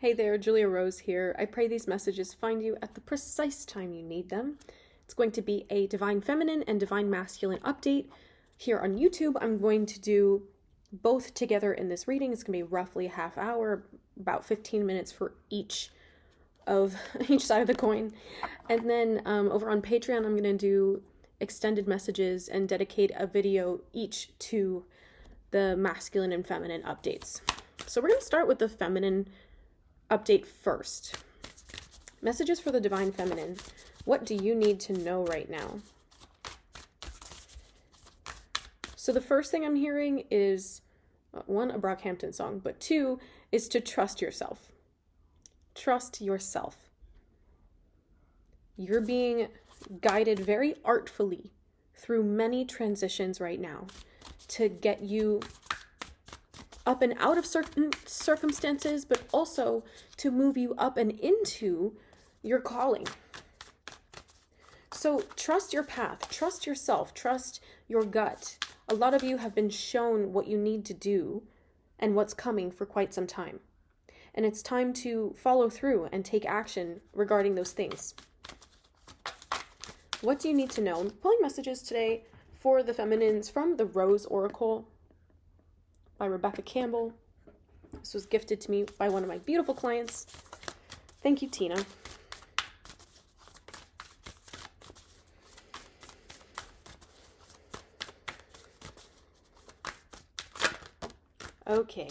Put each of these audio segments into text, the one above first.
Hey there, Julia Rose here. I pray these messages find you at the precise time you need them. It's going to be a Divine Feminine and Divine Masculine update. Here on YouTube, I'm going to do both together in this reading. It's going to be roughly a half hour, about 15 minutes for each side of the coin. And then over on Patreon, I'm going to do extended messages and dedicate a video each to the masculine and feminine updates. So we're going to start with the feminine update first. Messages for the Divine Feminine. What do you need to know right now? So the first thing I'm hearing is, one, a Brockhampton song, but two, is to trust yourself. Trust yourself. You're being guided very artfully through many transitions right now to get you up and out of certain circumstances, but also to move you up and into your calling. So trust your path, trust yourself, trust your gut. A lot of you have been shown what you need to do and what's coming for quite some time. And it's time to follow through and take action regarding those things. What do you need to know? I'm pulling messages today for the feminines from the Rose Oracle by Rebecca Campbell. This was gifted to me by one of my beautiful clients. Thank you, Tina. Okay.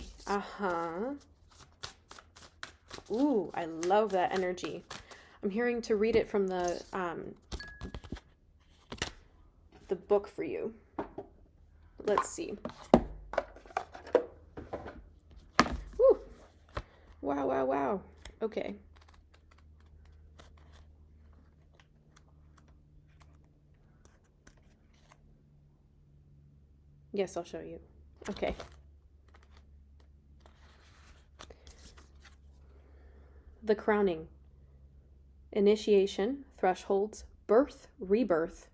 Ooh, I love that energy. I'm hearing to read it from the book for you. Let's see. Woo! Wow, wow, wow. Okay. Yes, I'll show you. Okay. The crowning. Initiation, thresholds, birth, rebirth,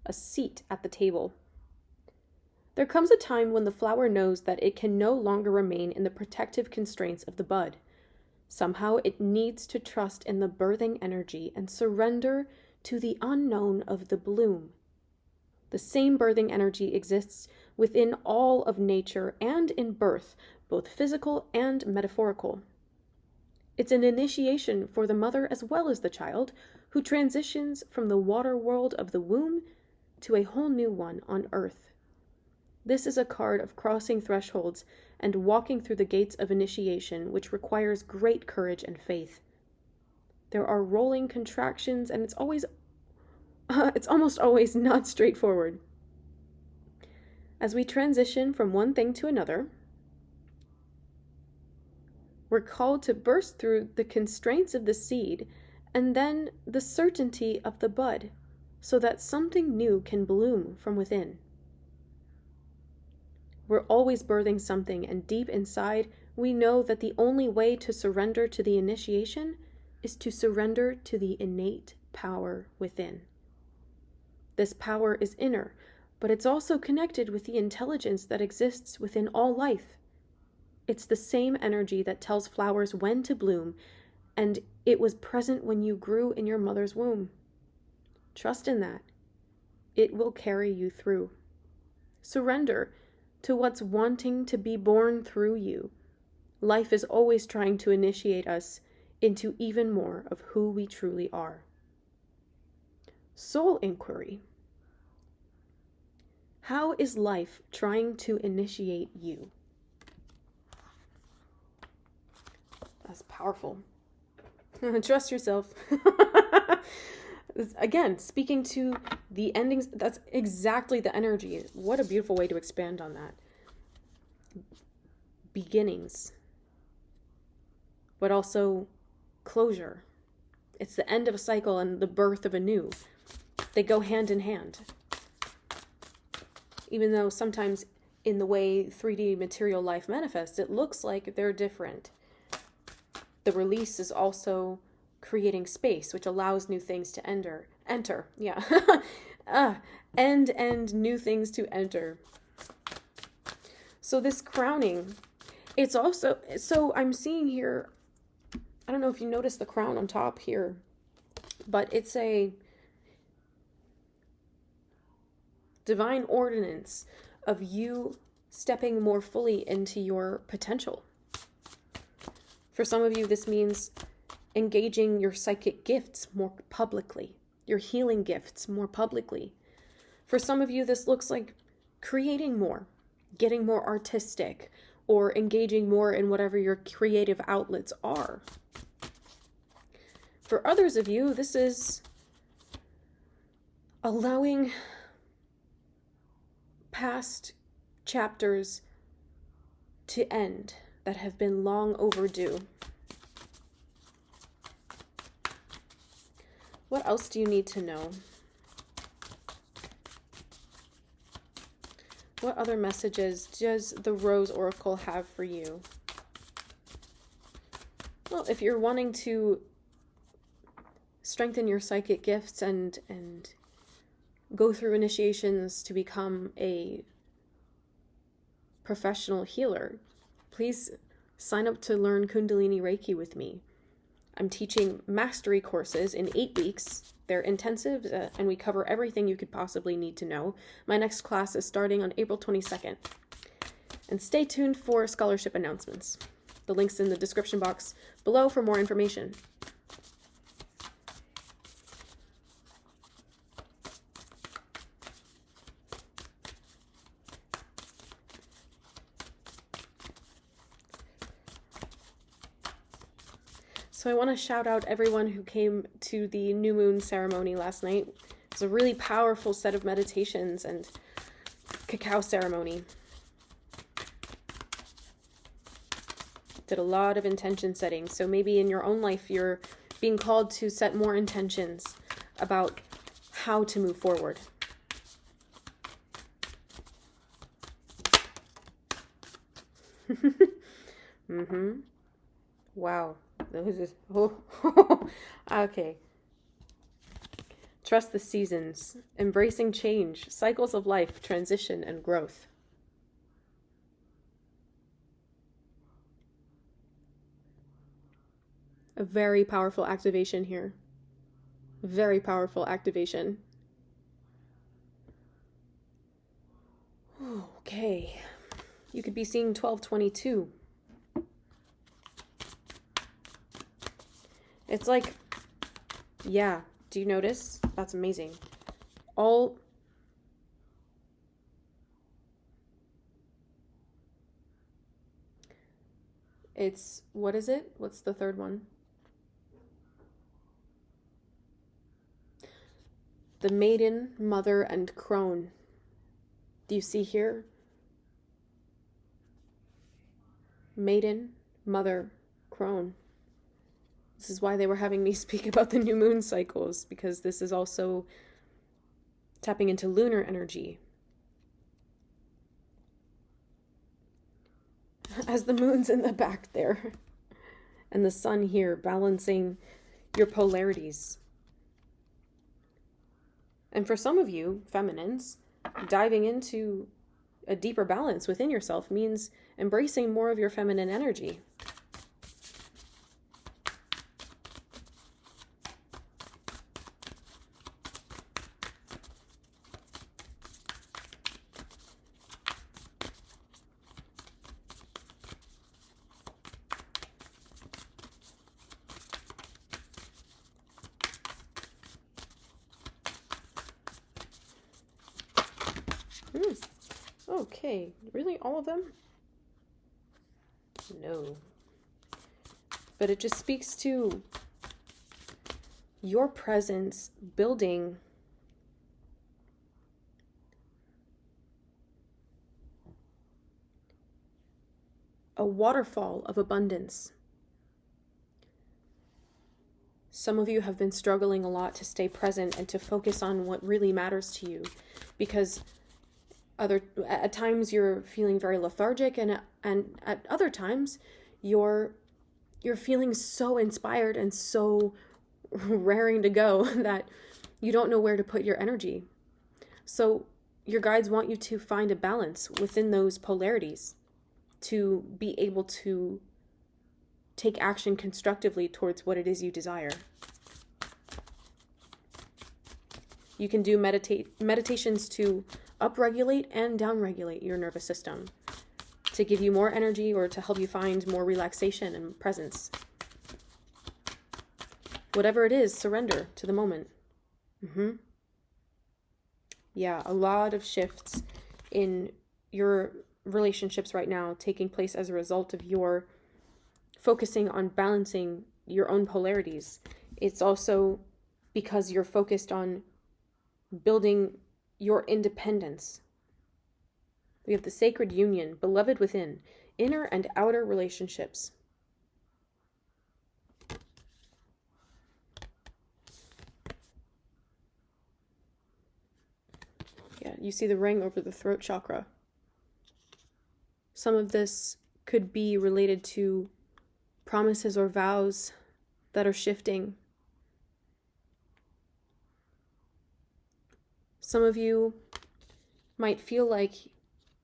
a seat at the table. There comes a time when the flower knows that it can no longer remain in the protective constraints of the bud. Somehow it needs to trust in the birthing energy and surrender to the unknown of the bloom. The same birthing energy exists within all of nature and in birth, both physical and metaphorical. It's an initiation for the mother as well as the child, who transitions from the water world of the womb to a whole new one on earth. This is a card of crossing thresholds and walking through the gates of initiation, which requires great courage and faith. There are rolling contractions, and it's almost always not straightforward. As we transition from one thing to another, we're called to burst through the constraints of the seed and then the certainty of the bud, so that something new can bloom from within. We're always birthing something, and deep inside, we know that the only way to surrender to the initiation is to surrender to the innate power within. This power is inner, but it's also connected with the intelligence that exists within all life. It's the same energy that tells flowers when to bloom, and it was present when you grew in your mother's womb. Trust in that. It will carry you through. Surrender to what's wanting to be born through you. Life is always trying to initiate us into even more of who we truly are. Soul inquiry. How is life trying to initiate you? That's powerful. Trust yourself. Again, speaking to the endings, that's exactly the energy. What a beautiful way to expand on that. Beginnings, but also closure. It's the end of a cycle and the birth of a new. They go hand in hand. Even though sometimes in the way 3D material life manifests, it looks like they're different. The release is also creating space, which allows new things to enter. Yeah. And new things to enter. So this crowning, it's also, so I'm seeing here I don't know if you noticed the crown on top here, but it's a divine ordinance of you stepping more fully into your potential. For some of you, this means engaging your psychic gifts more publicly, your healing gifts more publicly. For some of you, this looks like creating more, getting more artistic, or engaging more in whatever your creative outlets are. For others of you, this is allowing past chapters to end that have been long overdue. What else do you need to know? What other messages does the Rose Oracle have for you? Well, if you're wanting to strengthen your psychic gifts and go through initiations to become a professional healer, please sign up to learn Kundalini Reiki with me. I'm teaching mastery courses in 8 weeks. They're intensive, and we cover everything you could possibly need to know. My next class is starting on April 22nd. And stay tuned for scholarship announcements. The link's in the description box below for more information. So I want to shout out everyone who came to the new moon ceremony last night. It was a really powerful set of meditations and cacao ceremony. Did a lot of intention setting. So maybe in your own life, you're being called to set more intentions about how to move forward. Wow. Okay. Trust the seasons, embracing change, cycles of life, transition, and growth. A very powerful activation here. Very powerful activation. Okay. You could be seeing 1222. It's like, yeah, do you notice? That's amazing. It's, what is it? What's the third one? The maiden, mother, and crone. Do you see here? Maiden, mother, crone. This is why they were having me speak about the new moon cycles, because this is also tapping into lunar energy. As the moon's in the back there, and the sun here balancing your polarities. And for some of you, feminines, diving into a deeper balance within yourself means embracing more of your feminine energy. Okay, really all of them? No. But it just speaks to your presence building a waterfall of abundance. Some of you have been struggling a lot to stay present and to focus on what really matters to you, because at times you're feeling very lethargic, and at other times you're feeling so inspired and so raring to go that you don't know where to put your energy. So your guides want you to find a balance within those polarities to be able to take action constructively towards what it is you desire. You can do meditations to upregulate and downregulate your nervous system, to give you more energy or to help you find more relaxation and presence. Whatever it is, surrender to the moment. Yeah, a lot of shifts in your relationships right now taking place as a result of your focusing on balancing your own polarities. It's also because you're focused on building your independence. We have the sacred union, beloved within, inner and outer relationships. Yeah, you see the ring over the throat chakra. Some of this could be related to promises or vows that are shifting. Some of you might feel like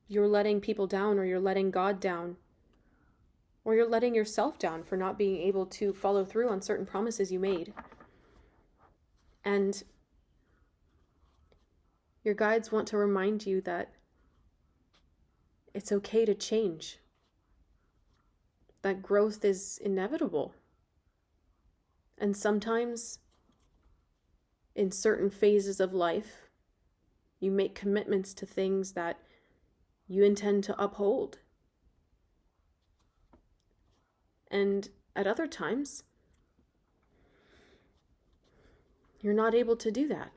you're letting people down, or you're letting God down, or you're letting yourself down for not being able to follow through on certain promises you made. And your guides want to remind you that it's okay to change, that growth is inevitable. And sometimes, in certain phases of life, you make commitments to things that you intend to uphold. And at other times, you're not able to do that.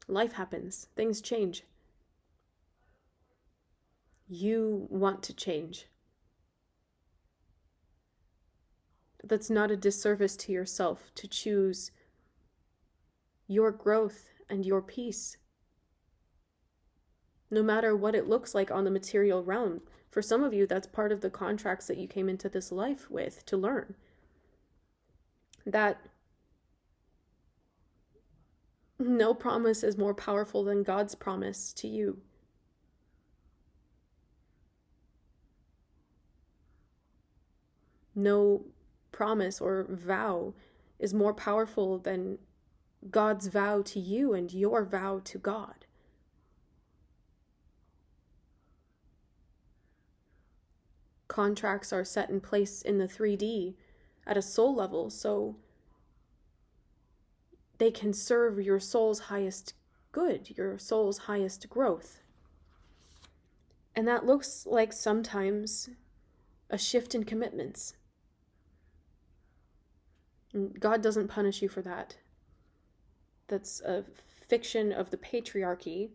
Life happens. Things change. You want to change. That's not a disservice to yourself to choose your growth and your peace. No matter what it looks like on the material realm. For some of you, that's part of the contracts that you came into this life with to learn. That no promise is more powerful than God's promise to you. No promise or vow is more powerful than God's vow to you and your vow to God. Contracts are set in place in the 3D at a soul level, so they can serve your soul's highest good, your soul's highest growth. And that looks like sometimes a shift in commitments. And God doesn't punish you for that. That's a fiction of the patriarchy,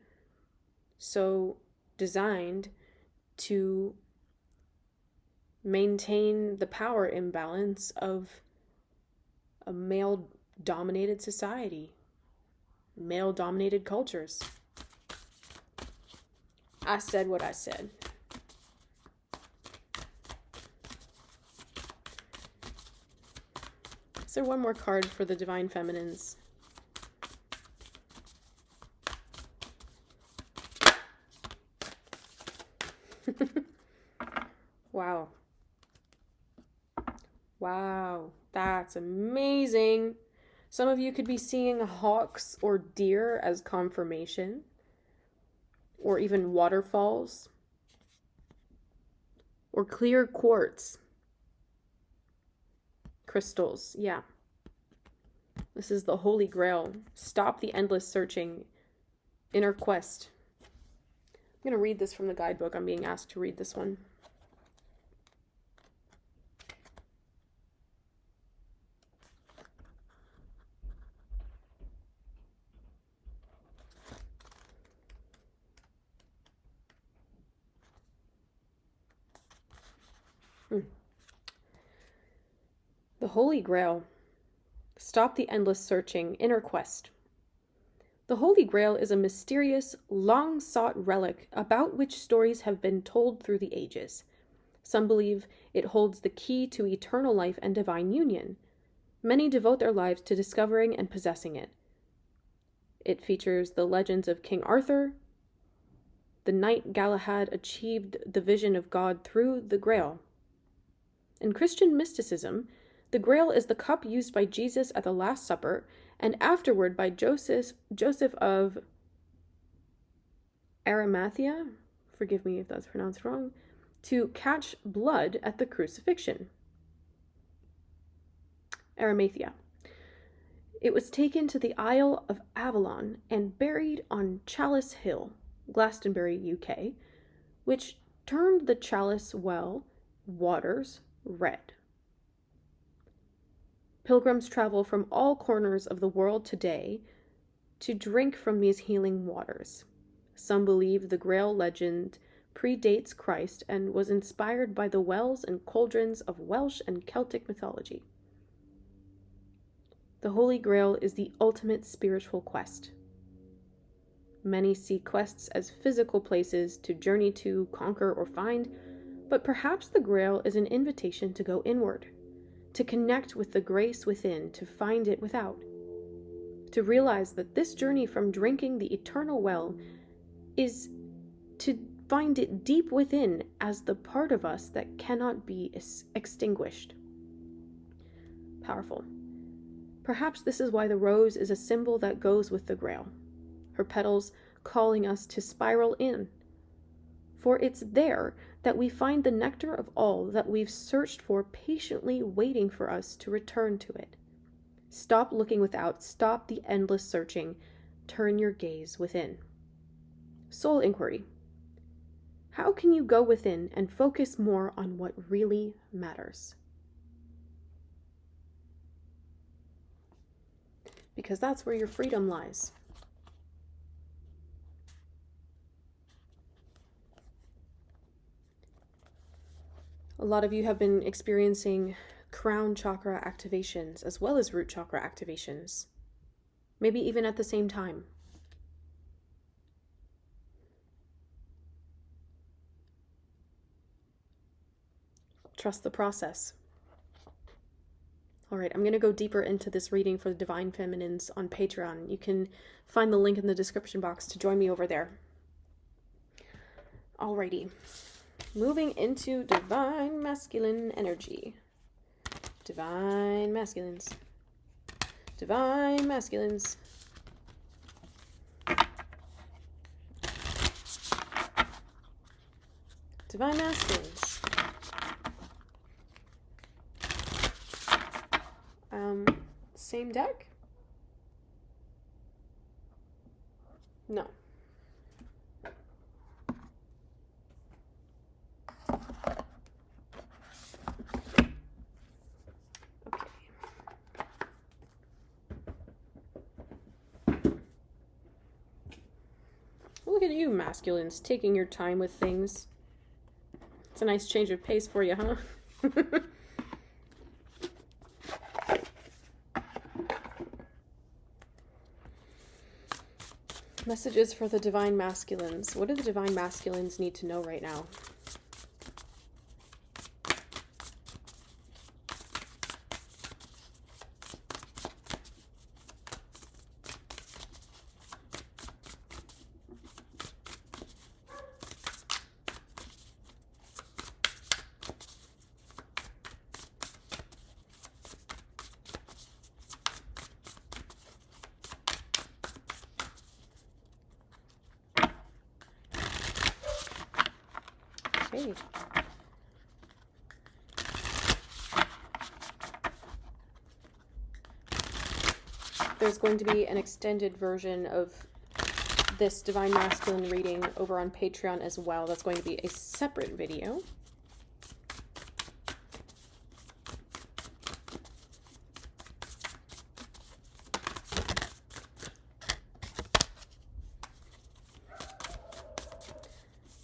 so designed to maintain the power imbalance of a male-dominated society, male-dominated cultures. I said what I said. Is there one more card for the Divine Feminines? Wow. Wow, that's amazing. Some of you could be seeing hawks or deer as confirmation, or even waterfalls, or clear quartz crystals. Yeah. This is the Holy Grail. Stop the endless searching. Inner quest. I'm going to read this from the guidebook. I'm being asked to read this one. The Holy Grail. Stop the endless searching. Inner quest. The Holy Grail is a mysterious, long-sought relic about which stories have been told through the ages. Some believe it holds the key to eternal life and divine union. Many devote their lives to discovering and possessing it. It features the legends of King Arthur, the knight Galahad achieved the vision of God through the Grail, In Christian mysticism, the Grail is the cup used by Jesus at the Last Supper and afterward by Joseph of Arimathea, forgive me if that's pronounced wrong, to catch blood at the crucifixion. Arimathea. It was taken to the Isle of Avalon and buried on Chalice Hill, Glastonbury, UK, which turned the chalice well waters red. Pilgrims travel from all corners of the world today to drink from these healing waters. Some believe the Grail legend predates Christ and was inspired by the wells and cauldrons of Welsh and Celtic mythology. The Holy Grail is the ultimate spiritual quest. Many see quests as physical places to journey to, conquer, or find, but perhaps the Grail is an invitation to go inward, to connect with the grace within, to find it without, to realize that this journey from drinking the eternal well is to find it deep within as the part of us that cannot be extinguished. Powerful. Perhaps this is why the rose is a symbol that goes with the Grail, her petals calling us to spiral in. For it's there that we find the nectar of all that we've searched for, patiently waiting for us to return to it. Stop looking without, stop the endless searching, turn your gaze within. Soul inquiry. How can you go within and focus more on what really matters? Because that's where your freedom lies. A lot of you have been experiencing crown chakra activations as well as root chakra activations, maybe even at the same time. Trust the process. All right, I'm going to go deeper into this reading for the Divine Feminines on Patreon. You can find the link in the description box to join me over there. Alrighty, moving into Divine Masculine energy. Divine Masculines. Divine Masculines. Divine Masculines. Same deck? No. Okay. Look at you, masculines, taking your time with things. It's a nice change of pace for you, huh? Messages for the Divine Masculines. What do the Divine Masculines need to know right now? Okay. There's going to be an extended version of this Divine Masculine reading over on Patreon as well. That's going to be a separate video.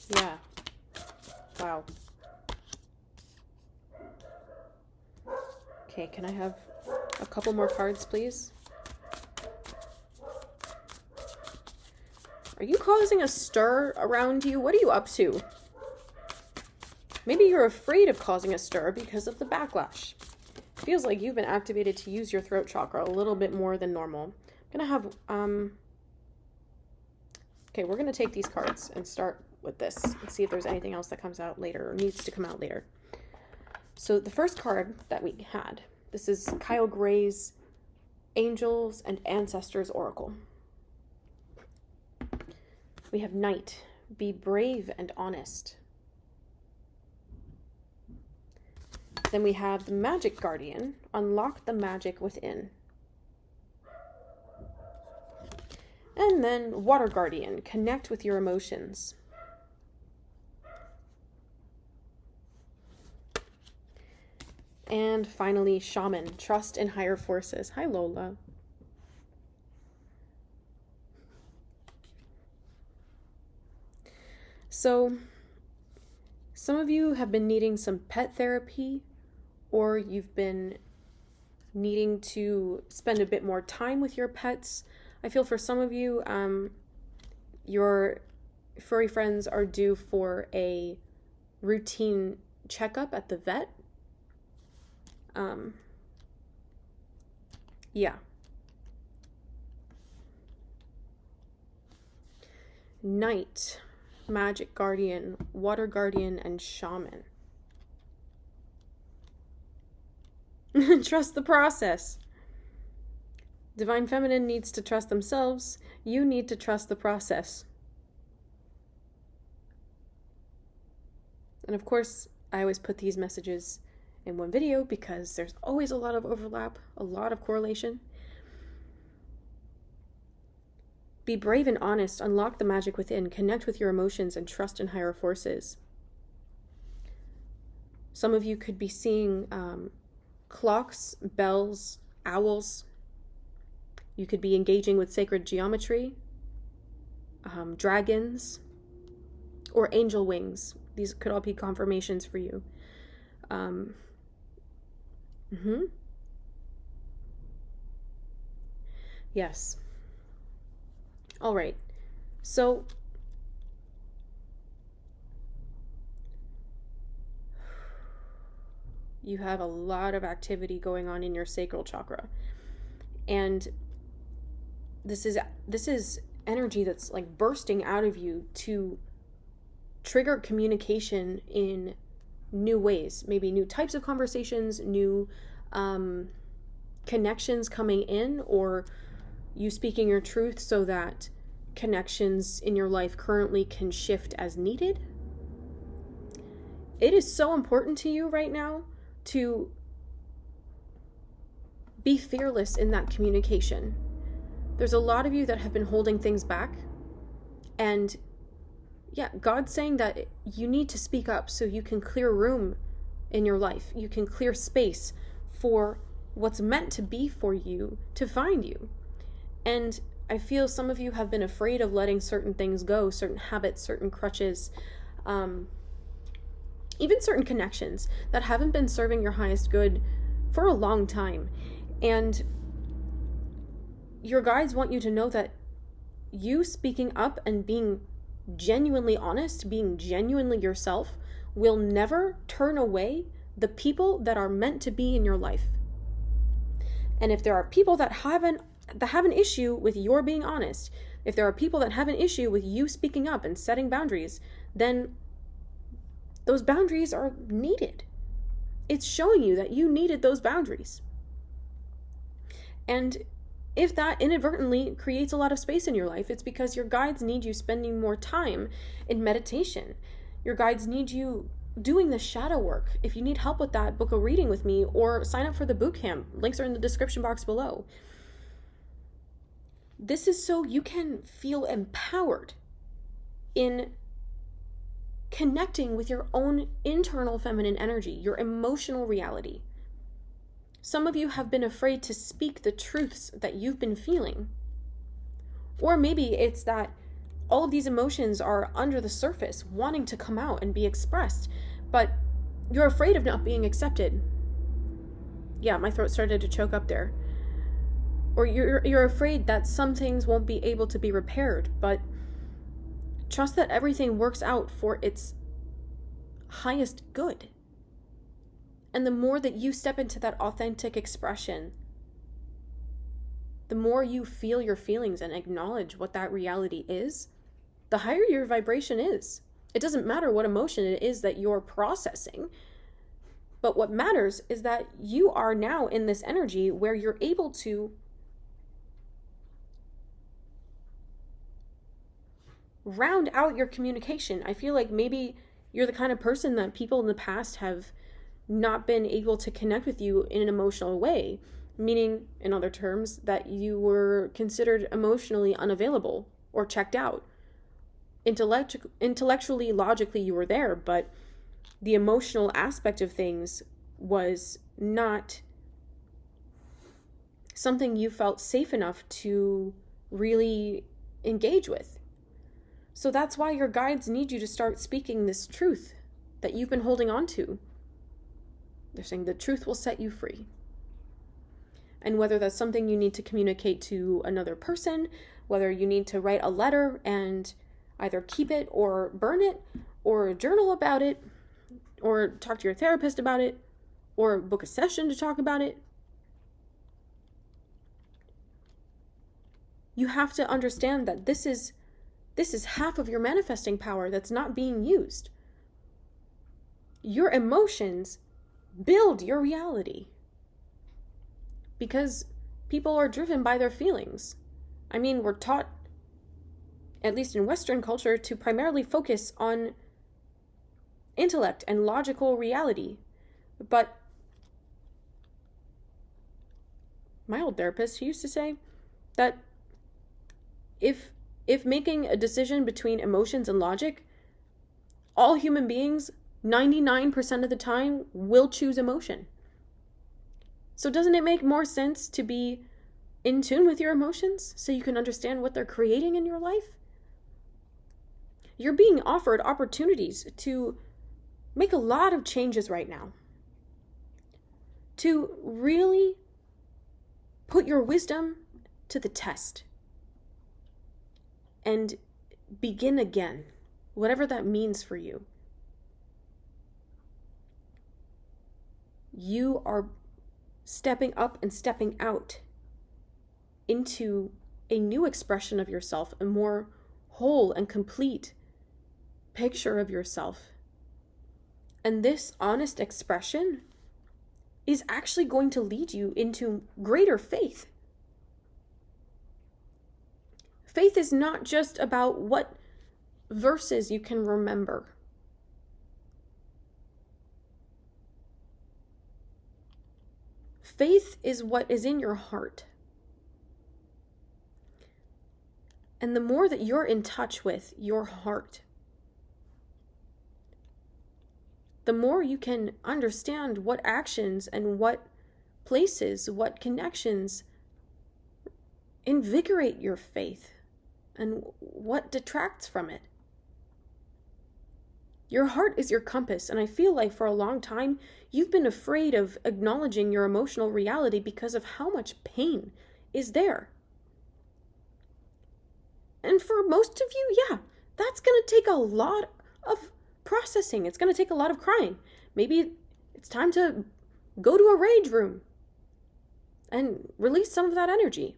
Yeah. Wow. Okay, can I have a couple more cards, please? Are you causing a stir around you? What are you up to? Maybe you're afraid of causing a stir because of the backlash. Feels like you've been activated to use your throat chakra a little bit more than normal. I'm gonna have, okay, we're gonna take these cards and start with this and see if there's anything else that comes out later or needs to come out later. So the first card that we had, this is Kyle Gray's Angels and Ancestors Oracle. We have Knight, be brave and honest. Then we have the Magic Guardian, unlock the magic within. And then Water Guardian, connect with your emotions. And finally, Shaman, trust in higher forces. Hi, Lola. So, some of you have been needing some pet therapy, or you've been needing to spend a bit more time with your pets. I feel for some of you, your furry friends are due for a routine checkup at the vet. Yeah. Knight, Magic Guardian, Water Guardian, and Shaman. Trust the process. Divine Feminine needs to trust themselves. You need to trust the process. And of course, I always put these messages in one video because there's always a lot of overlap, a lot of correlation. Be brave and honest, unlock the magic within, connect with your emotions, and trust in higher forces. Some of you could be seeing clocks, bells, owls. You could be engaging with sacred geometry, dragons, or angel wings. These could all be confirmations for you. Yes. All right. So you have a lot of activity going on in your sacral chakra. And this is energy that's like bursting out of you to trigger communication in new ways, maybe new types of conversations, new connections coming in, or you speaking your truth so that connections in your life currently can shift as needed. It is so important to you right now to be fearless in that communication. There's a lot of you that have been holding things back, and yeah, God's saying that you need to speak up so you can clear room in your life. You can clear space for what's meant to be for you to find you. And I feel some of you have been afraid of letting certain things go, certain habits, certain crutches, even certain connections that haven't been serving your highest good for a long time. And your guides want you to know that you speaking up and being genuinely honest, being genuinely yourself, will never turn away the people that are meant to be in your life. And if there are people that have an issue with your being honest, if there are people that have an issue with you speaking up and setting boundaries, then those boundaries are needed. It's showing you that you needed those boundaries. And if that inadvertently creates a lot of space in your life, it's because your guides need you spending more time in meditation. Your guides need you doing the shadow work. If you need help with that, book a reading with me or sign up for the bootcamp. Links are in the description box below. This is so you can feel empowered in connecting with your own internal feminine energy, your emotional reality. Some of you have been afraid to speak the truths that you've been feeling. Or maybe it's that all of these emotions are under the surface, wanting to come out and be expressed, but you're afraid of not being accepted. Yeah, my throat started to choke up there. Or you're afraid that some things won't be able to be repaired, but trust that everything works out for its highest good. And the more that you step into that authentic expression, the more you feel your feelings and acknowledge what that reality is, the higher your vibration is. It doesn't matter what emotion it is that you're processing. But what matters is that you are now in this energy where you're able to round out your communication. I feel like maybe you're the kind of person that people in the past have not been able to connect with you in an emotional way, meaning, in other terms, that you were considered emotionally unavailable or checked out. Intellectually, logically, you were there, but the emotional aspect of things was not something you felt safe enough to really engage with. So that's why your guides need you to start speaking this truth that you've been holding on to. They're saying the truth will set you free. And whether that's something you need to communicate to another person, whether you need to write a letter and either keep it or burn it, or journal about it, or talk to your therapist about it, or book a session to talk about it. You have to understand that this is half of your manifesting power that's not being used. Your emotions build your reality because people are driven by their feelings. I mean, we're taught, at least in Western culture, to primarily focus on intellect and logical reality. But my old therapist, he used to say that if making a decision between emotions and logic, all human beings, 99% of the time, will choose emotion. So doesn't it make more sense to be in tune with your emotions so you can understand what they're creating in your life? You're being offered opportunities to make a lot of changes right now, to really put your wisdom to the test and begin again, whatever that means for you. You are stepping up and stepping out into a new expression of yourself, a more whole and complete picture of yourself. And this honest expression is actually going to lead you into greater faith. Faith is not just about what verses you can remember. Faith is what is in your heart. And the more that you're in touch with your heart, the more you can understand what actions and what places, what connections invigorate your faith and what detracts from it. Your heart is your compass, and I feel like for a long time, you've been afraid of acknowledging your emotional reality because of how much pain is there. And for most of you, yeah, that's going to take a lot of processing. It's going to take a lot of crying. Maybe it's time to go to a rage room and release some of that energy.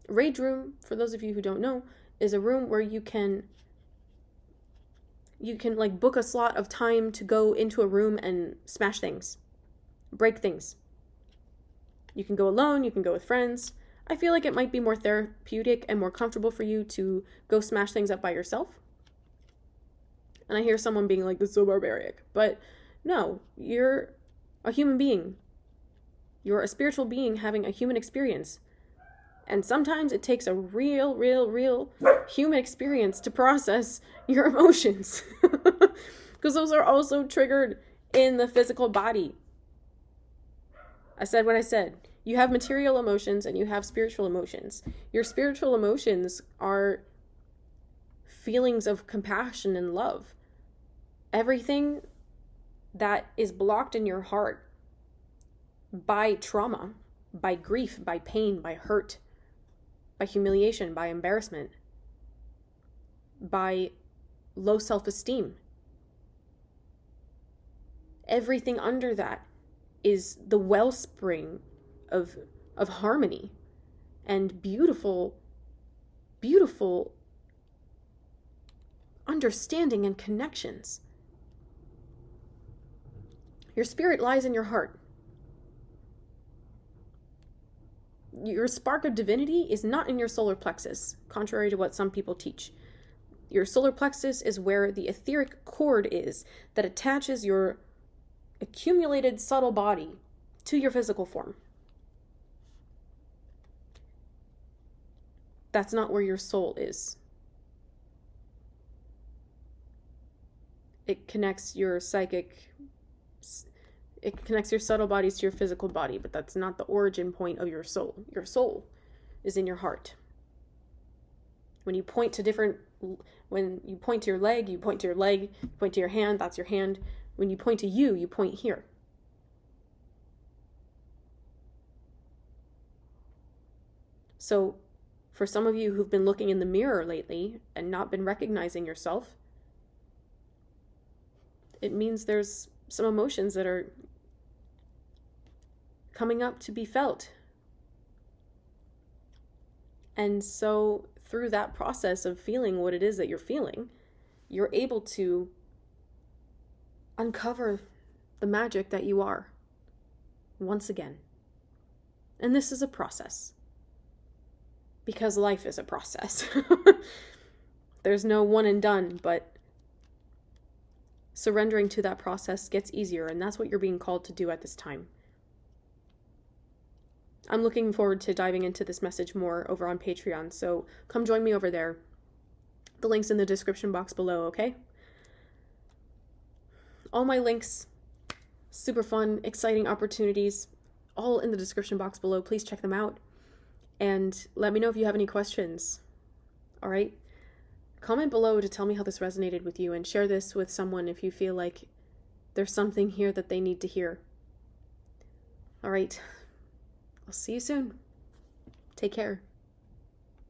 Rage room, for those of you who don't know, is a room where you can like book a slot of time to go into a room and smash things, break things. You can go alone, you can go with friends. I feel like it might be more therapeutic and more comfortable for you to go smash things up by yourself. And I hear someone being like, this is so barbaric. But no, you're a human being. You're a spiritual being having a human experience. And sometimes it takes a real human experience to process your emotions. Because those are also triggered in the physical body. I said what I said. You have material emotions and you have spiritual emotions. Your spiritual emotions are feelings of compassion and love. Everything that is blocked in your heart by trauma, by grief, by pain, by hurt, by humiliation, by embarrassment, by low self-esteem. Everything under that is the wellspring of harmony and beautiful understanding and connections. Your spirit lies in your heart. Your spark of divinity is not in your solar plexus, contrary to what some people teach. Your solar plexus is where the etheric cord is that attaches your accumulated subtle body to your physical form. That's not where your soul is. It connects your subtle bodies to your physical body, but that's not the origin point of your soul. Your soul is in your heart. When you point to your leg, you point to your leg. You point to your hand, that's your hand. When you point to you point here. So, for some of you who've been looking in the mirror lately and not been recognizing yourself, it means there's some emotions that are coming up to be felt. And so through that process of feeling what it is that you're feeling, you're able to uncover the magic that you are once again. And this is a process. Because life is a process. There's no one and done, but surrendering to that process gets easier, and that's what you're being called to do at this time. I'm looking forward to diving into this message more over on Patreon, so come join me over there. The link's in the description box below, okay? All my links, super fun, exciting opportunities, all in the description box below. Please check them out. And let me know if you have any questions. All right? Comment below to tell me how this resonated with you, and share this with someone if you feel like there's something here that they need to hear. All right. I'll see you soon. Take care.